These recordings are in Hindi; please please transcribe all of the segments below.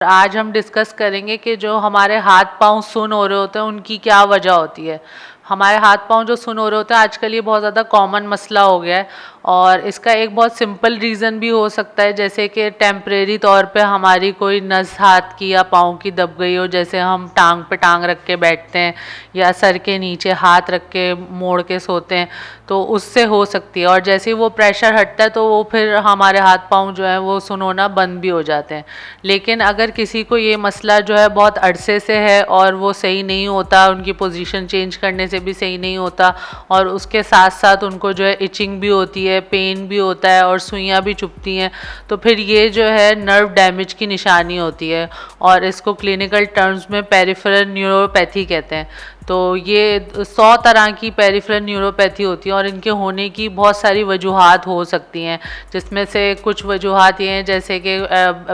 आज हम डिस्कस करेंगे कि जो हमारे हाथ पांव सुन्न हो रहे होते हैं उनकी क्या वजह होती है। हमारे हाथ पांव जो सुन्न हो रहे होते हैं आजकल ये बहुत ज़्यादा कॉमन मसला हो गया है और इसका एक बहुत सिंपल रीज़न भी हो सकता है, जैसे कि टेम्परेरी तौर पे हमारी कोई नस हाथ की या पाँव की दब गई हो, जैसे हम टांग पे टांग रख के बैठते हैं या सर के नीचे हाथ रख के मोड़ के सोते हैं, तो उससे हो सकती है। और जैसे ही वो प्रेशर हटता है तो वो फिर हमारे हाथ पाँव जो है वो सुन्न होना बंद भी हो जाते हैं। लेकिन अगर किसी को ये मसला जो है बहुत अरसे से है और वो सही नहीं होता, उनकी पोजीशन चेंज करने से भी सही नहीं होता और उसके साथ साथ उनको जो है इचिंग भी होती है, पेन भी होता है और सुइयाँ भी चुभती हैं, तो फिर ये जो है नर्व डैमेज की निशानी होती है और इसको क्लिनिकल टर्म्स में पेरिफेरल न्यूरोपैथी कहते हैं। तो ये 100 तरह की पेरिफेरल न्यूरोपैथी होती है और इनके होने की बहुत सारी वजूहात हो सकती हैं, जिसमें से कुछ वजूहात ये हैं जैसे कि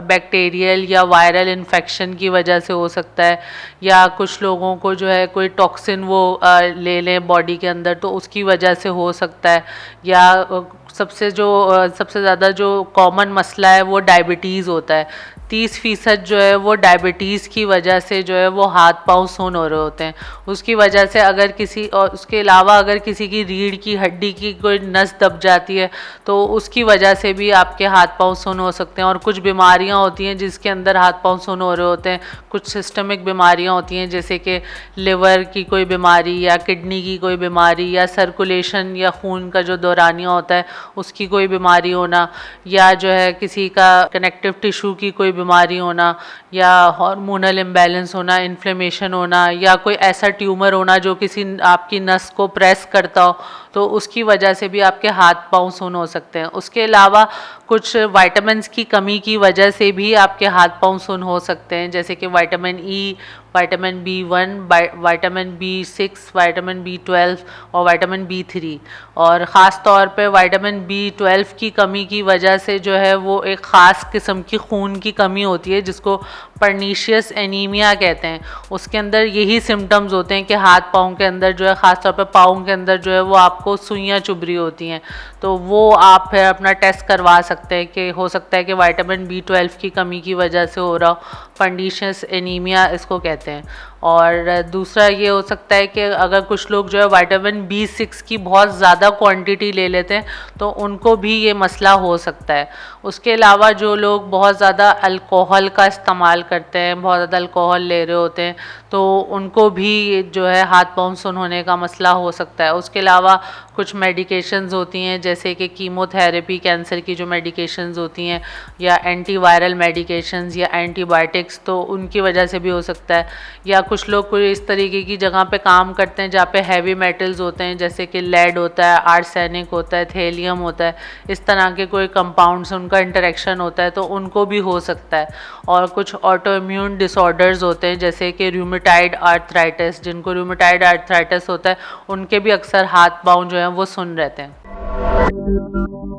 बैक्टीरियल या वायरल इन्फेक्शन की वजह से हो सकता है, या कुछ लोगों को जो है कोई टॉक्सिन वो ले लें बॉडी के अंदर तो उसकी वजह से हो सकता है, या सबसे ज़्यादा जो कॉमन मसला है वो डायबिटीज़ होता है। 30% जो है वो डायबिटीज़ की वजह से जो है वो हाथ पाँव सुन्न हो रहे होते हैं। उसकी वजह से अगर किसी और उसके अलावा अगर किसी की रीढ़ की हड्डी की कोई नस दब जाती है तो उसकी वजह से भी आपके हाथ पाँव सुन्न हो सकते हैं। और कुछ बीमारियां होती हैं जिसके अंदर हाथ पाँव सुन्न हो रहे होते हैं, कुछ सिस्टमिक बीमारियां होती हैं जैसे कि लिवर की कोई बीमारी या किडनी की कोई बीमारी या सर्कुलेशन या खून का जो दौरानिया होता है उसकी कोई बीमारी होना, या जो है किसी का कनेक्टिव टिश्यू की कोई बीमारी होना, या हार्मोनल इम्बैलेंस होना, इन्फ्लेमेशन होना, या कोई ऐसा ट्यूमर होना जो किसी आपकी नस को प्रेस करता हो, तो उसकी वजह से भी आपके हाथ पाँव सुन्न हो सकते हैं। उसके अलावा कुछ विटामिन्स की कमी की वजह से भी आपके हाथ पाँव सुन्न हो सकते हैं, जैसे कि vitamin E, vitamin B1, vitamin B6, vitamin B12 और विटामिन B3। और ख़ास तौर पे विटामिन B12 की कमी की वजह से जो है वो एक ख़ास किस्म की खून की कमी होती है जिसको पर्नीशियस एनीमिया कहते हैं। उसके अंदर यही सिम्टम्स होते हैं कि हाथ पाँव के अंदर जो है, ख़ास तौर पे पाँव के अंदर जो है वो आपको सुइयाँ चुभ रही होती हैं, तो वो आप फिर अपना टेस्ट करवा सकते हैं कि हो सकता है कि विटामिन B12 की कमी की वजह से हो रहा हो। पर्नीशियस एनीमिया इसको कहते हैं। और दूसरा ये हो सकता है कि अगर कुछ लोग जो है विटामिन B6 की बहुत ज़्यादा क्वांटिटी ले लेते हैं तो उनको भी ये मसला हो सकता है। उसके अलावा जो लोग बहुत ज़्यादा अल्कोहल का इस्तेमाल करते हैं, बहुत ज़्यादा अल्कोहल ले रहे होते हैं, तो उनको भी जो है हाथ पाँव सुन्न होने का मसला हो सकता है। उसके अलावा कुछ मेडिकेशंस होती हैं जैसे कि कीमोथेरेपी, कैंसर की जो मेडिकेशंस होती हैं, या एंटीवायरल मेडिकेशंस या एंटीबायोटिक्स, तो उनकी वजह से भी हो सकता है। या कुछ लोग कोई इस तरीके की जगह पे काम करते हैं जहाँ पे हैवी मेटल्स होते हैं जैसे कि लेड होता है, आर्सेनिक होता है, थेलियम होता है, इस तरह के कोई कंपाउंड्स उनका इंटरेक्शन होता है तो उनको भी हो सकता है। और कुछ ऑटो इम्यून डिसऑर्डर्स होते हैं जैसे कि रूमेटाइड आर्थराइटिस, जिनको रूमेटाइड आर्थराइटिस होता है उनके भी अक्सर हाथ पाँव जो हैं वो सुन्न रहते हैं।